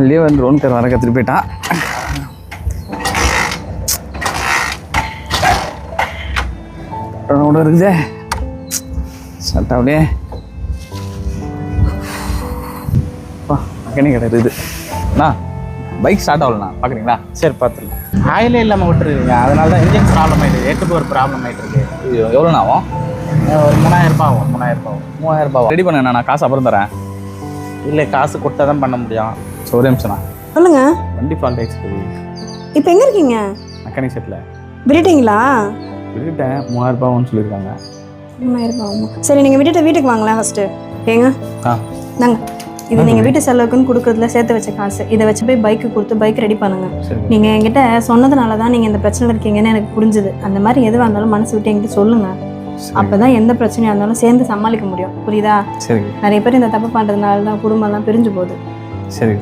வெளியே வந்து ரோன் பேர் வர கற்றுட்டு போயிட்டான். கூட இருக்குதே சட்டை அப்படியே மெக்கானிக் கடை இருக்குது அண்ணா. பைக் ஸ்டார்ட் ஆகலண்ணா, பார்க்குறீங்களா? சரி பார்த்துருங்க. ஆயிலே இல்லாமல் விட்டுருக்கீங்க, அதனால தான் இன்ஜின் ப்ராப்ளம் ஆகிடுது. ஏட்டுக்கு ஒரு ப்ராப்ளம் ஆகிட்டு இருக்கு. எவ்வளோண்ணா ஆகும்? ஒரு 3000 ரூபாய் ஆகும். 3000 ரூபாய் ஆகும். 3000 ரூபாய் ரெடி பண்ணேண்ணா. நான் காசு அப்புறம் தரேன். இல்லை, காசு கொடுத்தா தான் பண்ண முடியும். ஒரே நிமிஷம்ண்ணா. சொல்லுங்க. வண்டி ஃபால்ட் ஆயிடுச்சு. இப்போ எங்கே இருக்கீங்க? மெக்கானிக் செட்டில் விட்டுட்டீங்களா? விட்டுட்டேன். 3000 ரூபான்னு சொல்லியிருக்காங்க. 3000 ரூபாய் ஆகும். சரி, நீங்கள் விட்டுட்டு வீட்டுக்கு வாங்களேன் ஃபஸ்ட்டு. ஏங்க ஆ நாங்க இது நீங்கள் வீட்டு செலவுக்குன்னு கொடுக்குறதுல சேர்த்து வச்ச காசு. இதை வச்சு போய் பைக்கு கொடுத்து பைக் ரெடி பண்ணுங்க. நீங்கள் என்கிட்ட சொன்னதுனால தான் நீங்கள் இந்த பிரச்சனையில் இருக்கீங்கன்னு எனக்கு புரிஞ்சுது. அந்த மாதிரி எதுவாக இருந்தாலும் மனசு விட்டு என்கிட்ட சொல்லுங்கள். அப்போ தான் எந்த பிரச்சனையாக இருந்தாலும் சேர்ந்து சமாளிக்க முடியும். புரியுதா? சரி. நிறைய பேர் இந்த தப்பு பண்ணுறதுனால தான் குடும்பம்லாம் பிரிஞ்சு போகுது. சரி.